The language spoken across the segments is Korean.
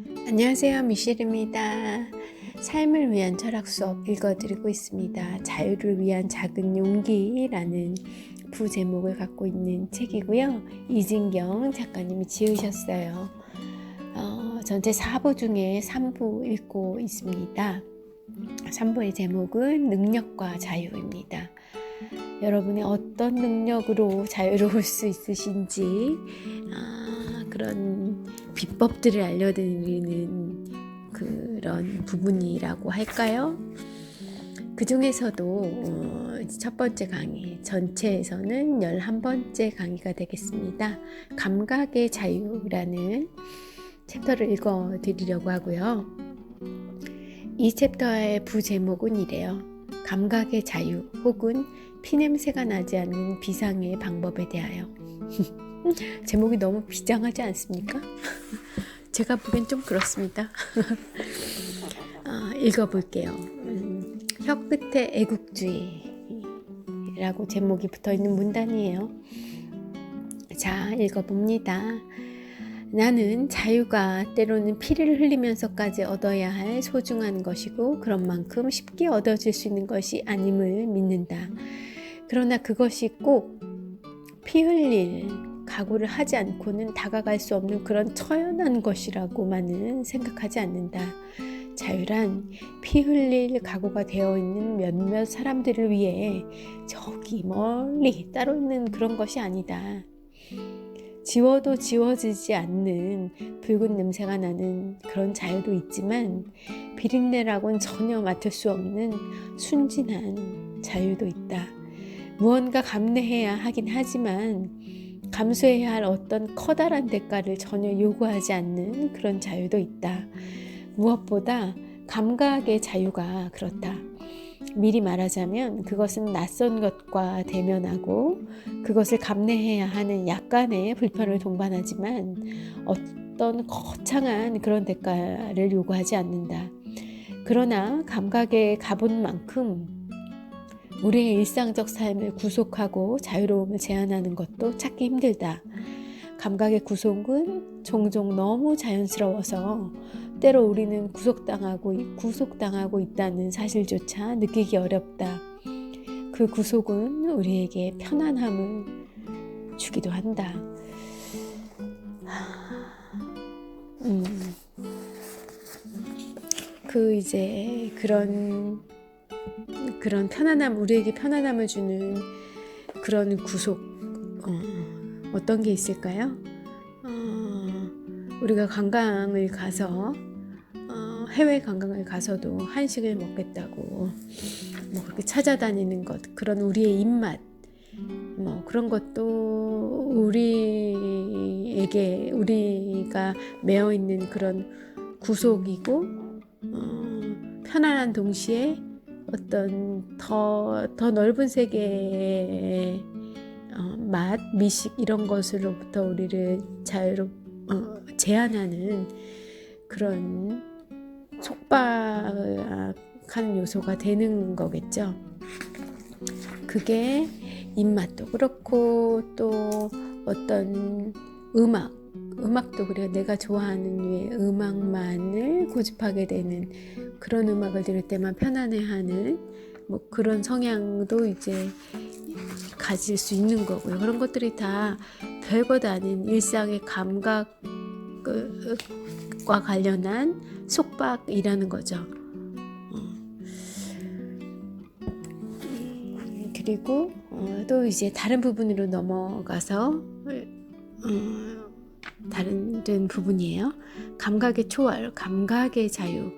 안녕하세요, 미셸입니다. 삶을 위한 철학 수업 읽어드리고 있습니다. 자유를 위한 작은 용기라는 부제목을 갖고 있는 책이고요. 이진경 작가님이 지으셨어요. 전체 4부 중에 3부 읽고 있습니다. 3부의 제목은 능력과 자유입니다. 여러분이 어떤 능력으로 자유로울 수 있으신지 그런 비법들을 알려드리는 그런 부분이라고 할까요? 그 중에서도 첫 번째 강의, 전체에서는 11번째 강의가 되겠습니다. 감각의 자유라는 챕터를 읽어드리려고 하고요. 이 챕터의 부제목은 이래요. 감각의 자유 혹은 피냄새가 나지 않는 비상의 방법에 대하여. 제목이 너무 비장하지 않습니까? 제가 보기엔 좀 그렇습니다. 읽어볼게요. 혀 끝에 애국주의라고 제목이 붙어있는 문단이에요. 자, 읽어봅니다. 나는 자유가 때로는 피를 흘리면서까지 얻어야 할 소중한 것이고 그런 만큼 쉽게 얻어질 수 있는 것이 아님을 믿는다. 그러나 그것이 꼭 피 흘릴 각오를 하지 않고는 다가갈 수 없는 그런 처연한 것이라고만은 생각하지 않는다. 자유란 피 흘릴 각오가 되어 있는 몇몇 사람들을 위해 저기 멀리 따로 있는 그런 것이 아니다. 지워도 지워지지 않는 붉은 냄새가 나는 그런 자유도 있지만 비린내라고는 전혀 맡을 수 없는 순진한 자유도 있다. 무언가 감내해야 하긴 하지만 감수해야 할 어떤 커다란 대가를 전혀 요구하지 않는 그런 자유도 있다. 무엇보다 감각의 자유가 그렇다. 미리 말하자면 그것은 낯선 것과 대면하고 그것을 감내해야 하는 약간의 불편을 동반하지만 어떤 거창한 그런 대가를 요구하지 않는다. 그러나 감각의 가본만큼 우리의 일상적 삶을 구속하고 자유로움을 제한하는 것도 찾기 힘들다. 감각의 구속은 종종 너무 자연스러워서 때로 우리는 구속당하고 있다는 사실조차 느끼기 어렵다. 그 구속은 우리에게 편안함을 주기도 한다. 그런 편안함, 우리에게 편안함을 주는 그런 구속, 어떤 게 있을까요? 우리가 관광을 가서 해외 관광을 가서도 한식을 먹겠다고 그렇게 찾아다니는 것, 그런 우리의 입맛, 그런 것도 우리가 매어 있는 그런 구속이고 편안한 동시에 어떤 더 넓은 세계의 맛, 미식 이런 것으로부터 우리를 제한하는 그런 속박하는 요소가 되는 거겠죠. 그게 입맛도 그렇고 또 어떤 음악도 그래요. 내가 좋아하는 류의 음악만을 고집하게 되는 그런 음악을 들을 때만 편안해하는 그런 성향도 이제 가질 수 있는 거고요. 그런 것들이 다 별것 아닌 일상의 감각과 관련한 속박이라는 거죠. 그리고 또 이제 다른 부분으로 넘어가서 다른 부분이에요. 감각의 초월, 감각의 자유.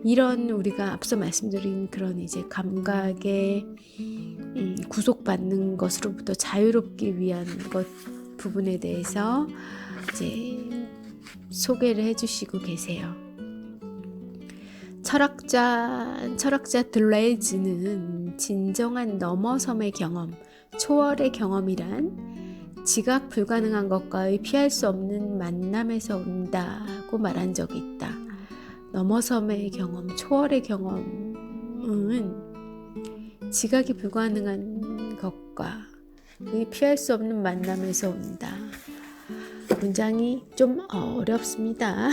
이런 우리가 앞서 말씀드린 그런 이제 감각의 구속받는 것으로부터 자유롭기 위한 부분에 대해서 이제 소개를 해주시고 계세요. 철학자 들레즈는 진정한 넘어섬의 경험, 초월의 경험이란 지각 불가능한 것과의 피할 수 없는 만남에서 온다고 말한 적이 있다. 넘어섬의 경험, 초월의 경험은 지각이 불가능한 것과 피할 수 없는 만남에서 온다. 문장이 좀 어렵습니다.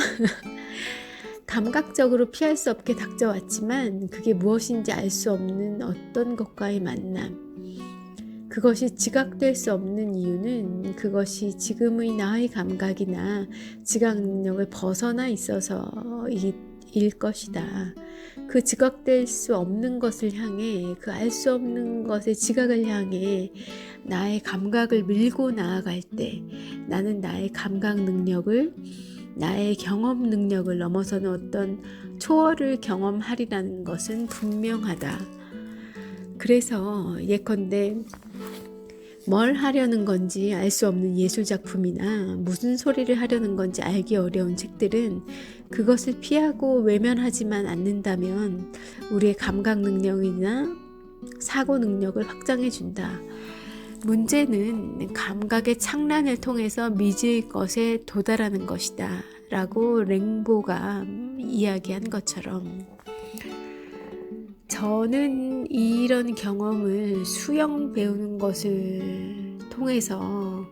감각적으로 피할 수 없게 닥쳐왔지만 그게 무엇인지 알 수 없는 어떤 것과의 만남. 그것이 지각될 수 없는 이유는 그것이 지금의 나의 감각이나 지각 능력을 벗어나 있어서일 것이다. 그 지각될 수 없는 것을 향해, 그 알 수 없는 것의 지각을 향해 나의 감각을 밀고 나아갈 때 나는 나의 감각 능력을, 나의 경험 능력을 넘어서는 어떤 초월을 경험하리라는 것은 분명하다. 그래서 예컨대 뭘 하려는 건지 알 수 없는 예술작품이나 무슨 소리를 하려는 건지 알기 어려운 책들은 그것을 피하고 외면하지만 않는다면 우리의 감각 능력이나 사고 능력을 확장해 준다. 문제는 감각의 창란을 통해서 미지의 것에 도달하는 것이다 라고 랭보가 이야기한 것처럼 저는 이런 경험을 수영 배우는 것을 통해서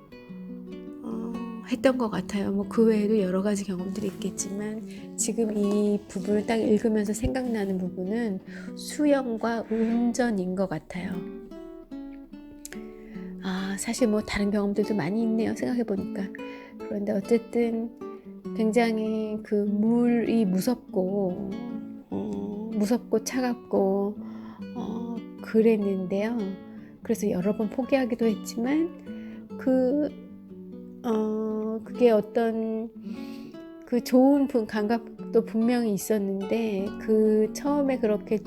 했던 것 같아요. 뭐 그 외에도 여러 가지 경험들이 있겠지만 지금 이 부분을 딱 읽으면서 생각나는 부분은 수영과 운전인 것 같아요. 사실 뭐 다른 경험들도 많이 있네요. 생각해보니까. 그런데 어쨌든 굉장히 그 물이 무섭고 차갑고 그랬는데요. 그래서 여러 번 포기하기도 했지만 그게 어떤 그 좋은 감각도 분명히 있었는데 그 처음에 그렇게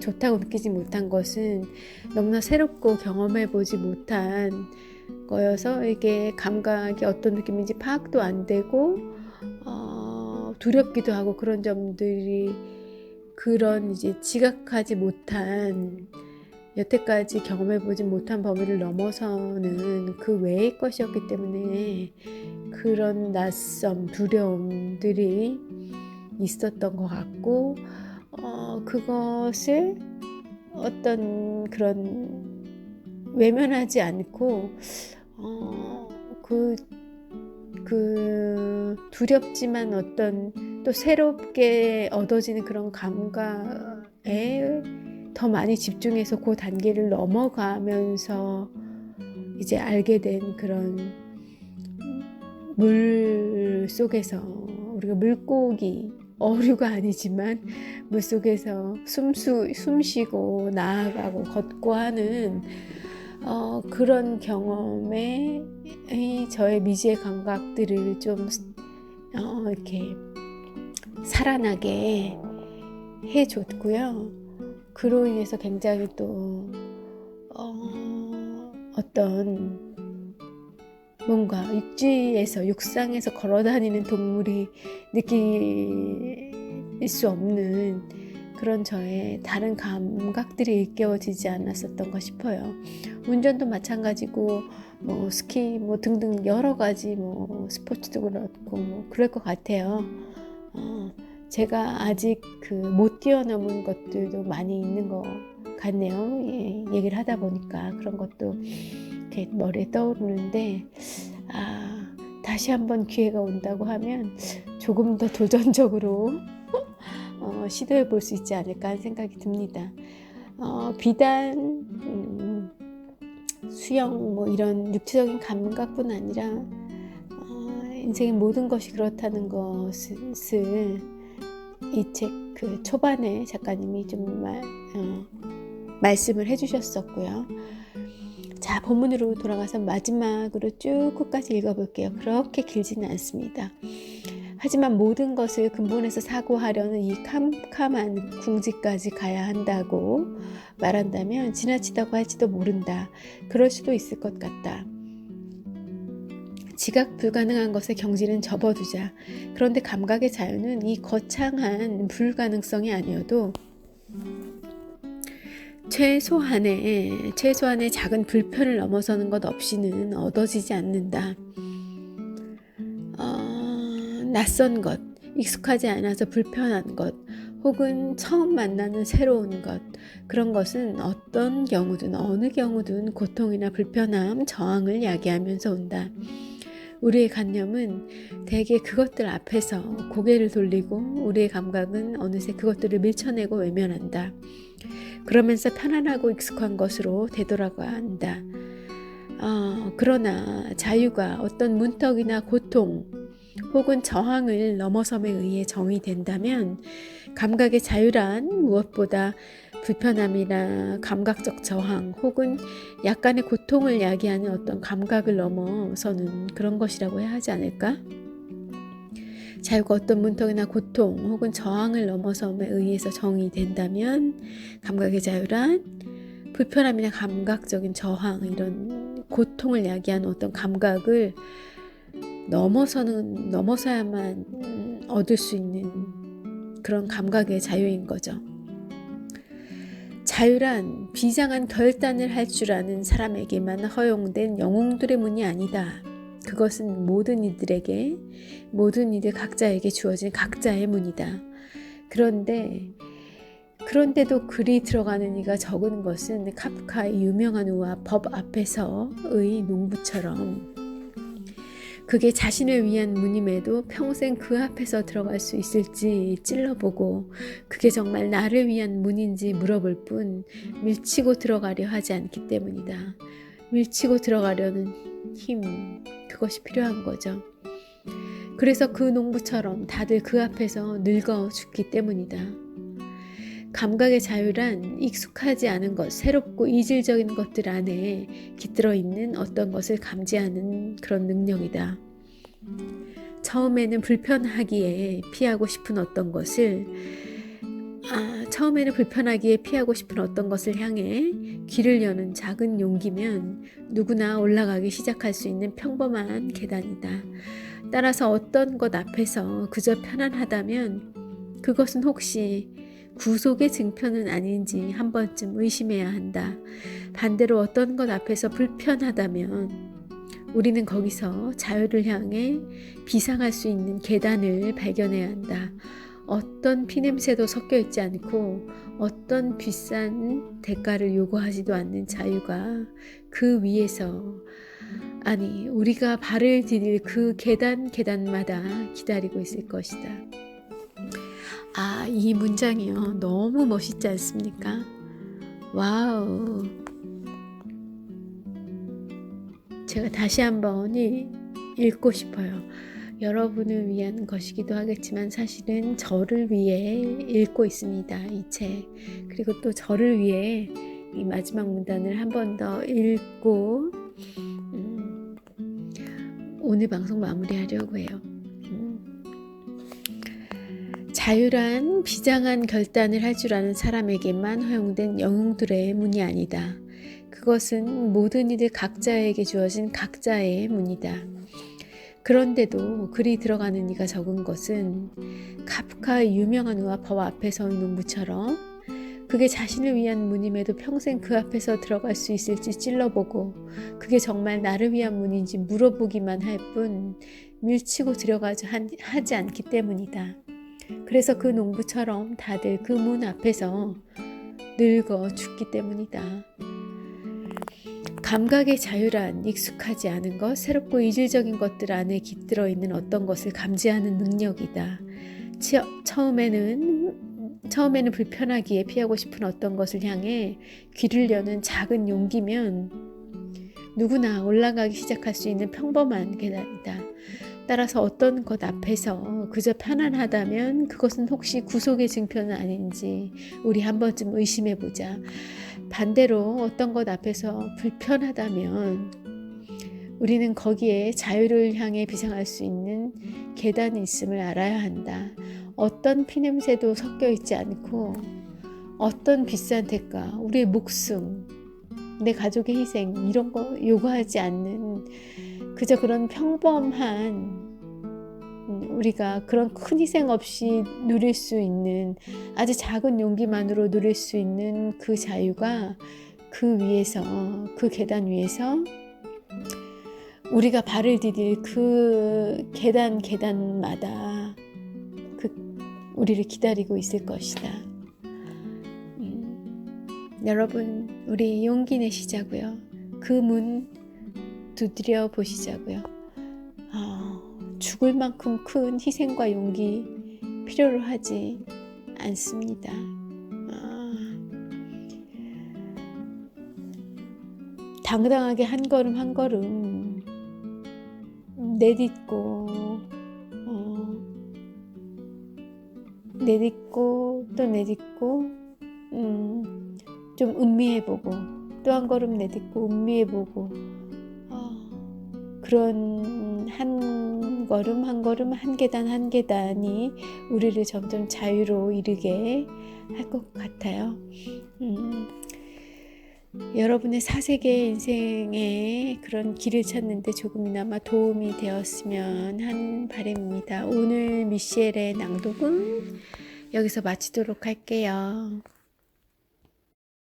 좋다고 느끼지 못한 것은 너무나 새롭고 경험해보지 못한 거여서 이게 감각이 어떤 느낌인지 파악도 안 되고 두렵기도 하고 그런 점들이 그런 이제 지각하지 못한 여태까지 경험해보지 못한 범위를 넘어서는 그 외의 것이었기 때문에 그런 낯섦, 두려움들이 있었던 것 같고 그것을 어떤 그런 외면하지 않고 그 두렵지만 어떤 또 새롭게 얻어지는 그런 감각에 더 많이 집중해서 그 단계를 넘어가면서 이제 알게 된 그런 물 속에서 우리가 물고기 어류가 아니지만 물속에서 숨쉬고 나아가고 걷고 하는 그런 경험에 저의 미지의 감각들을 좀 이렇게 살아나게 해줬고요. 그로 인해서 굉장히 또 어떤 뭔가 육상에서 걸어다니는 동물이 느낄 수 없는 그런 저의 다른 감각들이 일깨워지지 않았었던가 싶어요. 운전도 마찬가지고 뭐 스키 뭐 등등 여러 가지 뭐 스포츠도 그렇고 뭐 그럴 것 같아요. 제가 아직 못 뛰어넘은 것들도 많이 있는 것 같네요. 얘기를 하다 보니까 그런 것도 이렇게 머리에 떠오르는데 다시 한번 기회가 온다고 하면 조금 더 도전적으로 시도해 볼 수 있지 않을까 하는 생각이 듭니다. 비단 수영 뭐 이런 육체적인 감각뿐 아니라 인생의 모든 것이 그렇다는 것을 이 책 초반에 작가님이 좀 말씀을 해주셨었고요. 자, 본문으로 돌아가서 마지막으로 쭉 끝까지 읽어볼게요. 그렇게 길지는 않습니다. 하지만 모든 것을 근본에서 사고하려는 이 캄캄한 궁지까지 가야 한다고 말한다면 지나치다고 할지도 모른다. 그럴 수도 있을 것 같다. 지각 불가능한 것의 경지는 접어두자. 그런데 감각의 자유는 이 거창한 불가능성이 아니어도 최소한의 작은 불편을 넘어서는 것 없이는 얻어지지 않는다. 낯선 것, 익숙하지 않아서 불편한 것, 혹은 처음 만나는 새로운 것, 그런 것은 어떤 경우든 어느 경우든 고통이나 불편함, 저항을 야기하면서 온다. 우리의 관념은 대개 그것들 앞에서 고개를 돌리고 우리의 감각은 어느새 그것들을 밀쳐내고 외면한다. 그러면서 편안하고 익숙한 것으로 되돌아가야 한다. 그러나 자유가 어떤 문턱이나 고통 혹은 저항을 넘어섬에 의해 정의된다면 감각의 자유란 무엇보다 불편함이나 감각적 저항 혹은 약간의 고통을 야기하는 어떤 감각을 넘어서는 그런 것이라고 해야 하지 않을까? 자유가 어떤 문턱이나 고통 혹은 저항을 넘어섬에 의해서 정의된다면 감각의 자유란 불편함이나 감각적인 저항, 이런 고통을 야기하는 어떤 감각을 넘어서야만 얻을 수 있는 그런 감각의 자유인 거죠. 자유란 비장한 결단을 할 줄 아는 사람에게만 허용된 영웅들의 문이 아니다. 그것은 모든 이들 각자에게 주어진 각자의 문이다. 그런데도 글이 들어가는 이가 적은 것은 카프카의 유명한 우화 법 앞에서의 농부처럼 그게 자신을 위한 문임에도 평생 그 앞에서 들어갈 수 있을지 찔러보고 그게 정말 나를 위한 문인지 물어볼 뿐 밀치고 들어가려 하지 않기 때문이다. 밀치고 들어가려는 힘, 그것이 필요한 거죠. 그래서 그 농부처럼 다들 그 앞에서 늙어 죽기 때문이다. 감각의 자유란 익숙하지 않은 것, 새롭고 이질적인 것들 안에 깃들어 있는 어떤 것을 감지하는 그런 능력이다. 처음에는 불편하기에 피하고 싶은 어떤 것을 향해 길을 여는 작은 용기면 누구나 올라가기 시작할 수 있는 평범한 계단이다. 따라서 어떤 것 앞에서 그저 편안하다면 그것은 혹시 구속의 증표는 아닌지 한 번쯤 의심해야 한다. 반대로 어떤 것 앞에서 불편하다면 우리는 거기서 자유를 향해 비상할 수 있는 계단을 발견해야 한다. 어떤 피냄새도 섞여 있지 않고 어떤 비싼 대가를 요구하지도 않는 자유가 그 위에서, 우리가 발을 디딜 그 계단마다 기다리고 있을 것이다. 이 문장이요. 너무 멋있지 않습니까? 와우. 제가 다시 한번 읽고 싶어요. 여러분을 위한 것이기도 하겠지만 사실은 저를 위해 읽고 있습니다. 이 책. 그리고 또 저를 위해 이 마지막 문단을 한 번 더 읽고 오늘 방송 마무리하려고 해요. 자유란 비장한 결단을 할 줄 아는 사람에게만 허용된 영웅들의 문이 아니다. 그것은 모든 이들 각자에게 주어진 각자의 문이다. 그런데도 글이 들어가는 이가 적은 것은 카프카의 유명한 우화 법 앞에 서 있는 농부처럼 그게 자신을 위한 문임에도 평생 그 앞에서 들어갈 수 있을지 찔러보고 그게 정말 나를 위한 문인지 물어보기만 할 뿐 밀치고 들어가지 하지 않기 때문이다. 그래서 그 농부처럼 다들 그 문 앞에서 늙어 죽기 때문이다. 감각의 자유란 익숙하지 않은 것, 새롭고 이질적인 것들 안에 깃들어 있는 어떤 것을 감지하는 능력이다. 처음에는 불편하기에 피하고 싶은 어떤 것을 향해 귀를 여는 작은 용기면 누구나 올라가기 시작할 수 있는 평범한 계단이다. 따라서 어떤 것 앞에서 그저 편안하다면 그것은 혹시 구속의 증표는 아닌지 우리 한 번쯤 의심해보자. 반대로 어떤 것 앞에서 불편하다면 우리는 거기에 자유를 향해 비상할 수 있는 계단이 있음을 알아야 한다. 어떤 피냄새도 섞여 있지 않고 어떤 비싼 대가, 우리의 목숨, 내 가족의 희생 이런 거 요구하지 않는 그저 그런 평범한 우리가 그런 큰 희생 없이 누릴 수 있는 아주 작은 용기만으로 누릴 수 있는 그 자유가 그 위에서, 그 계단 위에서 우리가 발을 디딜 그 계단마다 우리를 기다리고 있을 것이다. 여러분, 우리 용기 내시자고요. 그 문 두드려 보시자고요. 죽을 만큼 큰 희생과 용기 필요로 하지 않습니다. 당당하게 한 걸음 한 걸음 내딛고 또 내딛고 좀 음미해보고 또 한 걸음 내딛고 음미해보고 그런 한 걸음 한 걸음 한 계단 한 계단이 우리를 점점 자유로 이르게 할 것 같아요. 여러분의 사색의 인생에 그런 길을 찾는데 조금이나마 도움이 되었으면 하는 바람입니다. 오늘 미셸의 낭독은 여기서 마치도록 할게요.